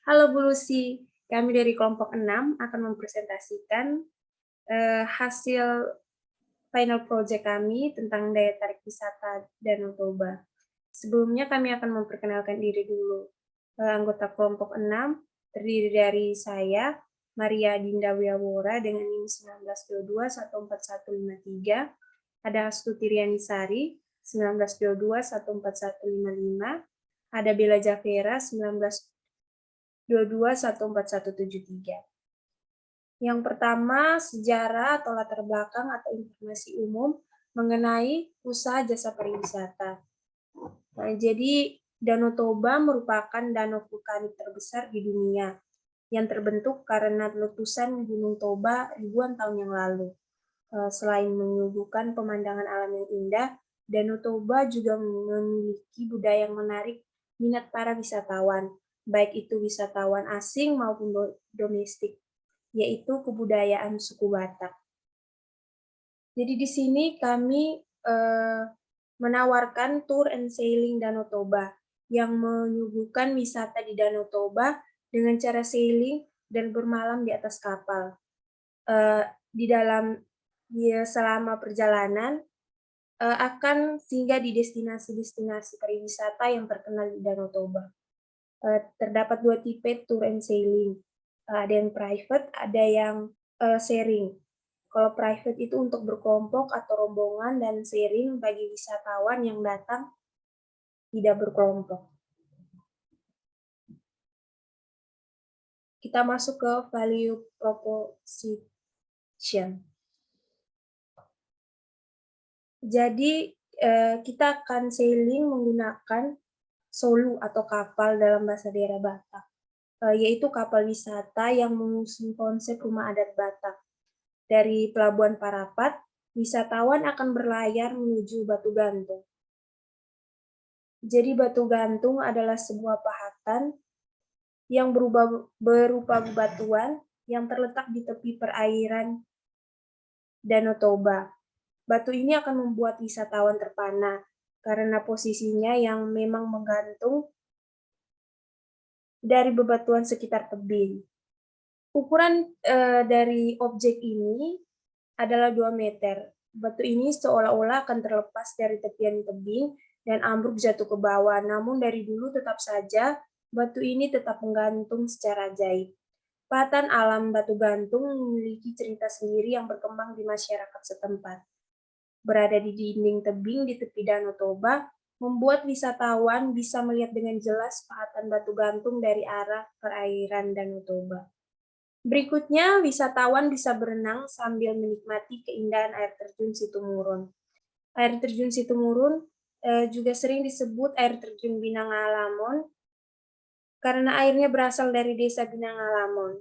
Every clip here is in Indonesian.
Halo Bu Lucy, kami dari kelompok 6 akan mempresentasikan hasil final project kami tentang daya tarik wisata Danau Toba. Sebelumnya kami akan memperkenalkan diri dulu. Anggota kelompok 6 terdiri dari saya, Maria Dinda Wiawora dengan NIM 1922 14153, ada Astuti Rianisari 1922 14155, ada Bella Javera 1922 14173. Yang pertama, sejarah atau latar belakang atau informasi umum mengenai usaha jasa pariwisata. Nah, jadi Danau Toba merupakan danau vulkanik terbesar di dunia yang terbentuk karena letusan Gunung Toba ribuan tahun yang lalu. Selain menyuguhkan pemandangan alam yang indah, Danau Toba juga memiliki budaya yang menarik minat para wisatawan, baik itu wisatawan asing maupun domestik, yaitu kebudayaan suku Batak. Jadi di sini kami menawarkan tour and sailing Danau Toba yang menyuguhkan wisata di Danau Toba dengan cara sailing dan bermalam di atas kapal. Di dalam selama perjalanan akan singgah di destinasi-destinasi pariwisata yang terkenal di Danau Toba. Terdapat dua tipe tour and sailing, ada yang private, ada yang sharing. Kalau private itu untuk berkelompok atau rombongan, dan sharing bagi wisatawan yang datang tidak berkelompok. Kita masuk ke value proposition. Jadi kita akan sailing menggunakan solu atau kapal dalam bahasa daerah Batak, yaitu kapal wisata yang mengusung konsep rumah adat Batak. Dari Pelabuhan Parapat, wisatawan akan berlayar menuju Batu Gantung. Jadi Batu Gantung adalah sebuah pahatan yang berupa bebatuan yang terletak di tepi perairan Danau Toba. Batu ini akan membuat wisatawan terpana karena posisinya yang memang menggantung dari bebatuan sekitar tebing. Ukuran dari objek ini adalah 2 meter. Batu ini seolah-olah akan terlepas dari tepian tebing dan ambruk jatuh ke bawah. Namun dari dulu tetap saja batu ini tetap menggantung secara ajaib. Pahatan alam Batu Gantung memiliki cerita sendiri yang berkembang di masyarakat setempat. Berada di dinding tebing di tepi Danau Toba, membuat wisatawan bisa melihat dengan jelas pahatan Batu Gantung dari arah perairan Danau Toba. Berikutnya, wisatawan bisa berenang sambil menikmati keindahan air terjun Situmurun. Air terjun Situmurun juga sering disebut air terjun Binangalamon karena airnya berasal dari desa Binangalamon,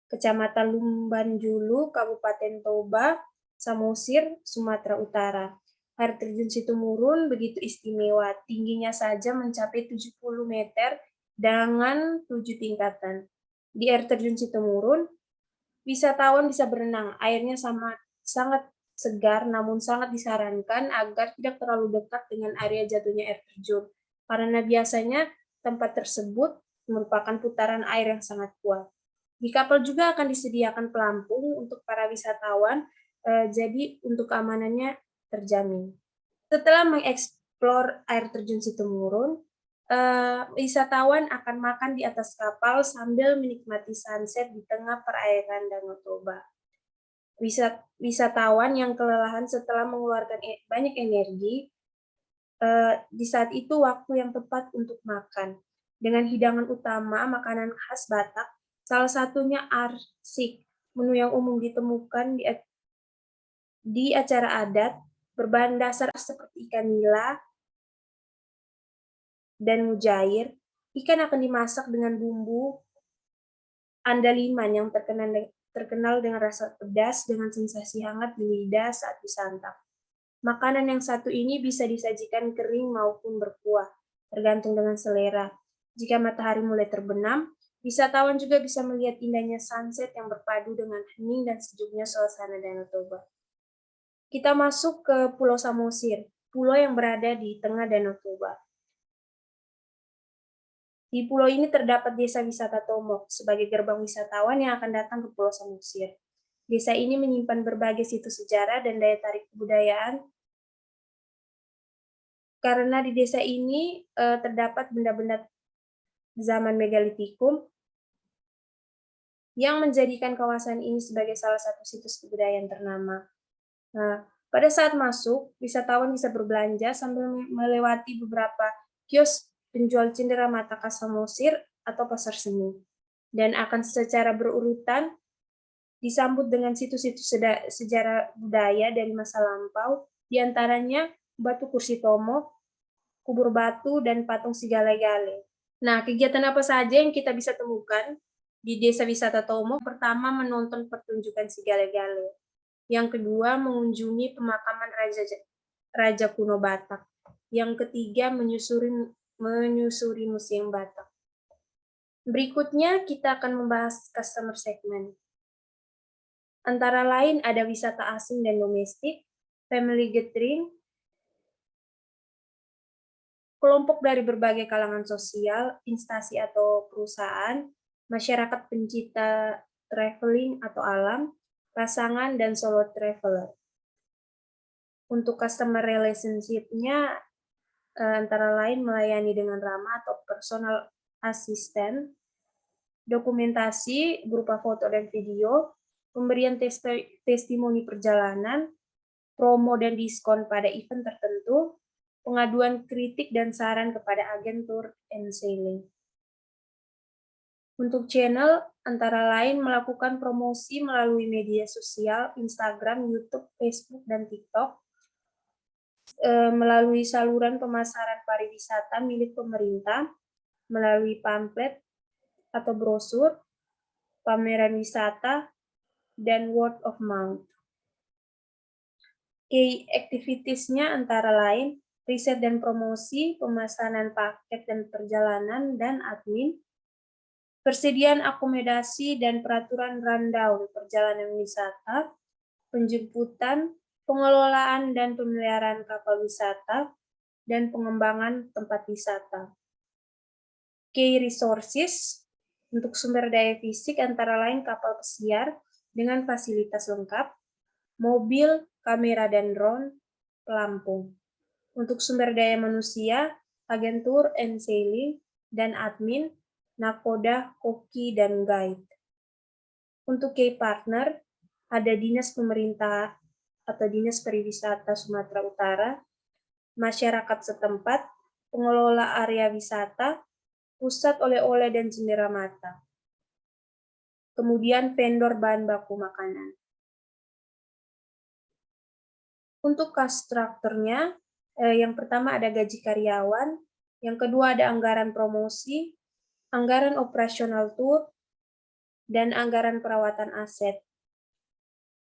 Kecamatan Lumbanjulu, Kabupaten Toba, Samosir, Sumatera Utara. Air terjun Situmurun begitu istimewa, tingginya saja mencapai 70 meter dengan 7 tingkatan. Di air terjun Situmurun, wisatawan bisa berenang, airnya sangat segar, namun sangat disarankan agar tidak terlalu dekat dengan area jatuhnya air terjun, karena biasanya tempat tersebut merupakan putaran air yang sangat kuat. Di kapal juga akan disediakan pelampung untuk para wisatawan, jadi untuk keamanannya terjamin. Setelah mengeksplor air terjun Situmurun, wisatawan akan makan di atas kapal sambil menikmati sunset di tengah perairan Danau Toba. Wisatawan yang kelelahan setelah mengeluarkan banyak energi, di saat itu waktu yang tepat untuk makan. Dengan hidangan utama makanan khas Batak, salah satunya arsik, menu yang umum ditemukan di acara adat, berbahan dasar seperti ikan nila dan mujair. Ikan akan dimasak dengan bumbu andaliman yang terkenal dengan rasa pedas dengan sensasi hangat di lidah saat disantap. Makanan yang satu ini bisa disajikan kering maupun berkuah, tergantung dengan selera. Jika matahari mulai terbenam, wisatawan juga bisa melihat indahnya sunset yang berpadu dengan hening dan sejuknya suasana Danau Toba. Kita masuk ke Pulau Samosir, pulau yang berada di tengah Danau Toba. Di pulau ini terdapat desa wisata Tomok sebagai gerbang wisatawan yang akan datang ke Pulau Samosir. Desa ini menyimpan berbagai situs sejarah dan daya tarik kebudayaan karena di desa ini terdapat benda-benda zaman megalitikum yang menjadikan kawasan ini sebagai salah satu situs kebudayaan ternama. Nah, pada saat masuk, wisatawan bisa berbelanja sambil melewati beberapa kios penjual cenderamata khas Samosir atau pasar seni, dan akan secara berurutan disambut dengan situs-situs sejarah budaya dari masa lampau, diantaranya Batu Kursi Tomo, Kubur Batu, dan Patung Sigale-Gale. Nah, kegiatan apa saja yang kita bisa temukan di Desa Wisata Tomo? Pertama, menonton pertunjukan Sigale-Gale. Yang kedua, mengunjungi pemakaman Raja kuno Batak. Yang ketiga, menyusuri Museum Batak. Berikutnya, kita akan membahas customer segment. Antara lain ada wisata asing dan domestik, family gathering, kelompok dari berbagai kalangan sosial, instansi atau perusahaan, masyarakat pencinta traveling atau alam, pasangan, dan solo traveler. Untuk customer relationship-nya antara lain melayani dengan ramah atau personal assistant, dokumentasi berupa foto dan video, pemberian testimoni perjalanan, promo dan diskon pada event tertentu, pengaduan kritik dan saran kepada agen tour and sailing. Untuk channel, antara lain melakukan promosi melalui media sosial, Instagram, YouTube, Facebook, dan TikTok, melalui saluran pemasaran pariwisata milik pemerintah, melalui pamflet atau brosur, pameran wisata, dan word of mouth. Key activities-nya antara lain riset dan promosi, pemesanan paket dan perjalanan, dan admin, persediaan akomodasi dan peraturan rundown perjalanan wisata, penjemputan, pengelolaan dan pemeliharaan kapal wisata, dan pengembangan tempat wisata. Key resources untuk sumber daya fisik antara lain kapal pesiar dengan fasilitas lengkap, mobil, kamera dan drone, pelampung. Untuk sumber daya manusia, agen tour and sailing, dan admin, nakoda, koki, dan guide. Untuk key partner, ada Dinas Pemerintah atau Dinas Pariwisata Sumatera Utara, masyarakat setempat, pengelola area wisata, pusat oleh-oleh dan cenderamata. Kemudian vendor bahan baku makanan. Untuk cost structure-nya, yang pertama ada gaji karyawan, yang kedua ada anggaran promosi, anggaran operasional tour, dan anggaran perawatan aset.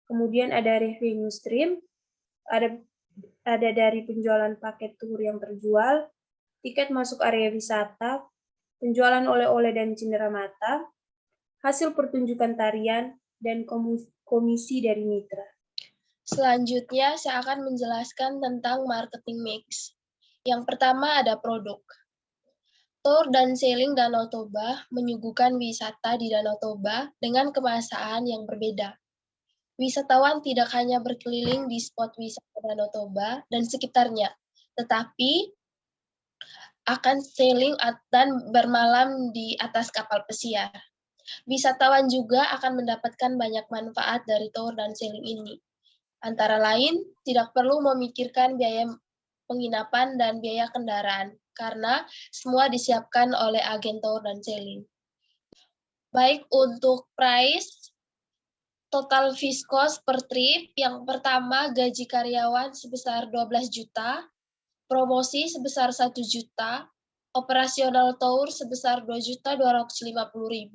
Kemudian ada revenue stream, ada dari penjualan paket tour yang terjual, tiket masuk area wisata, penjualan oleh-oleh dan cenderamata, hasil pertunjukan tarian, dan komisi dari mitra. Selanjutnya, saya akan menjelaskan tentang marketing mix. Yang pertama ada produk. Tour dan sailing Danau Toba menyuguhkan wisata di Danau Toba dengan kemasan yang berbeda. Wisatawan tidak hanya berkeliling di spot wisata Danau Toba dan sekitarnya, tetapi akan sailing dan bermalam di atas kapal pesiar. Wisatawan juga akan mendapatkan banyak manfaat dari tour dan sailing ini. Antara lain, tidak perlu memikirkan biaya penginapan dan biaya kendaraan, karena semua disiapkan oleh agen tour dan sailing. Baik untuk price, total fees cost per trip, yang pertama gaji karyawan sebesar 12 juta, promosi sebesar 1 juta, operasional tour sebesar 2.250.000,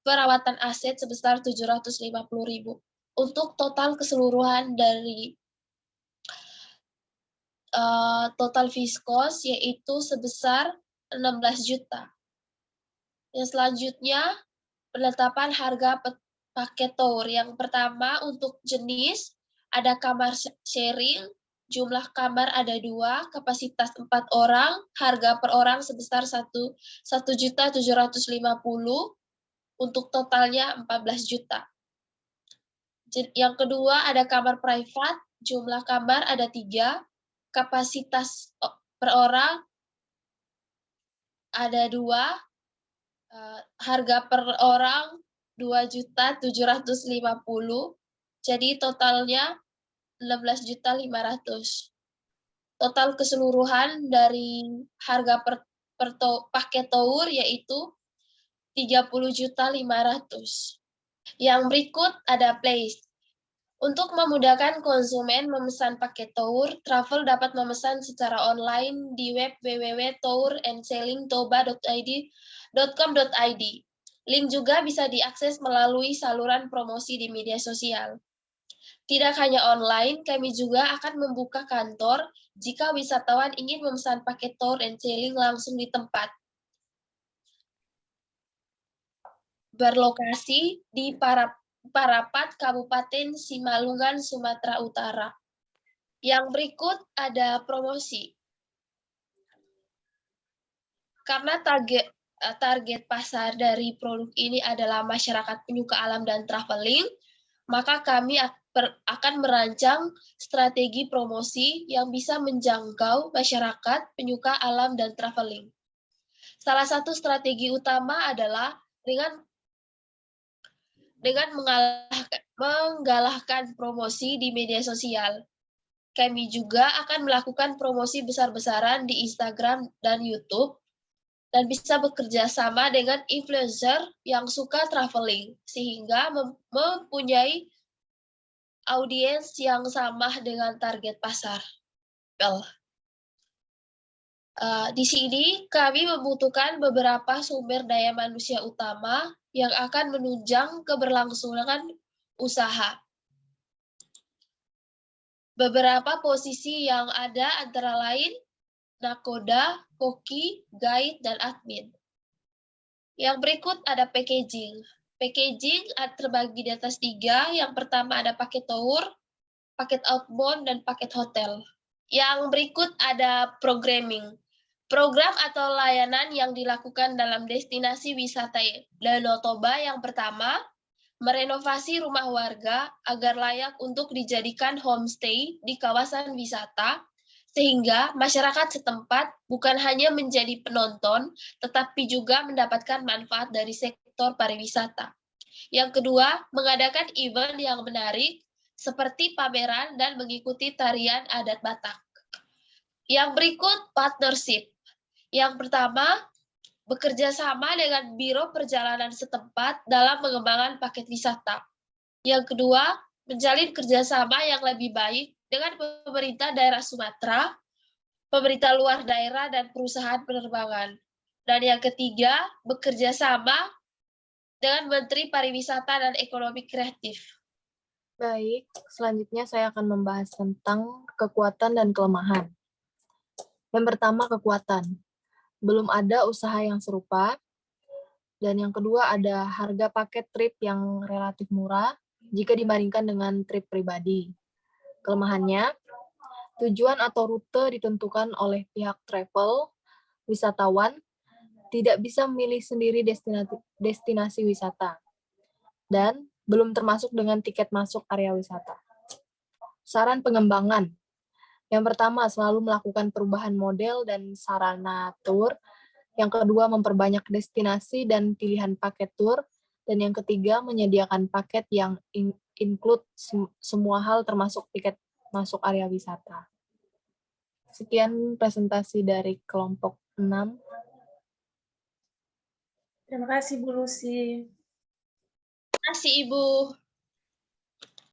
perawatan aset sebesar 750.000. Untuk total keseluruhan dari total fees cost yaitu sebesar 16 juta. Yang selanjutnya, penetapan harga paket tour. Yang pertama untuk jenis ada kamar sharing, jumlah kamar ada 2, kapasitas 4 orang, harga per orang sebesar 1.750.000, untuk totalnya 14 juta. Yang kedua ada kamar privat, jumlah kamar ada 3, kapasitas per orang ada 2, harga per orang 2.750.000, jadi totalnya 16.500.000. Total keseluruhan dari harga per paket tour yaitu 30.500.000. Yang berikut ada place. Untuk memudahkan konsumen memesan paket tour, travel dapat memesan secara online di web www.tourandsailingtoba.com.id. Link juga bisa diakses melalui saluran promosi di media sosial. Tidak hanya online, kami juga akan membuka kantor jika wisatawan ingin memesan paket tour and sailing langsung di tempat. Berlokasi di Parapat, Kabupaten Simalungun, Sumatera Utara. Yang berikut ada promosi. Karena target pasar dari produk ini adalah masyarakat penyuka alam dan traveling, maka kami akan merancang strategi promosi yang bisa menjangkau masyarakat penyuka alam dan traveling. Salah satu strategi utama adalah dengan menggalakkan promosi di media sosial. Kami juga akan melakukan promosi besar-besaran di Instagram dan YouTube, dan bisa bekerja sama dengan influencer yang suka traveling, sehingga mempunyai audiens yang sama dengan target pasar. Di sini kami membutuhkan beberapa sumber daya manusia utama yang akan menunjang keberlangsungan usaha. Beberapa posisi yang ada antara lain nakoda, koki, guide, dan admin. Yang berikut ada packaging. Packaging terbagi di atas 3. Yang pertama ada paket tour, paket outbound, dan paket hotel. Yang berikut ada programming. Program atau layanan yang dilakukan dalam destinasi wisata Danau Toba yang pertama, merenovasi rumah warga agar layak untuk dijadikan homestay di kawasan wisata, sehingga masyarakat setempat bukan hanya menjadi penonton, tetapi juga mendapatkan manfaat dari sektor pariwisata. Yang kedua, mengadakan event yang menarik, seperti pameran dan mengikuti tarian adat Batak. Yang berikut, partnership. Yang pertama, bekerja sama dengan Biro Perjalanan setempat dalam mengembangkan paket wisata. Yang kedua, menjalin kerjasama yang lebih baik dengan pemerintah daerah Sumatera, pemerintah luar daerah, dan perusahaan penerbangan. Dan yang ketiga, bekerja sama dengan Menteri Pariwisata dan Ekonomi Kreatif. Baik, selanjutnya saya akan membahas tentang kekuatan dan kelemahan. Yang pertama, kekuatan. Belum ada usaha yang serupa. Dan yang kedua, ada harga paket trip yang relatif murah jika dibandingkan dengan trip pribadi. Kelemahannya, tujuan atau rute ditentukan oleh pihak travel, wisatawan tidak bisa memilih sendiri destinasi wisata, dan belum termasuk dengan tiket masuk area wisata. Saran pengembangan. Yang pertama, selalu melakukan perubahan model dan sarana tour. Yang kedua, memperbanyak destinasi dan pilihan paket tour. Dan yang ketiga, menyediakan paket yang include semua hal termasuk tiket masuk area wisata. Sekian presentasi dari kelompok 6. Terima kasih Bu Lucy. Terima kasih Ibu.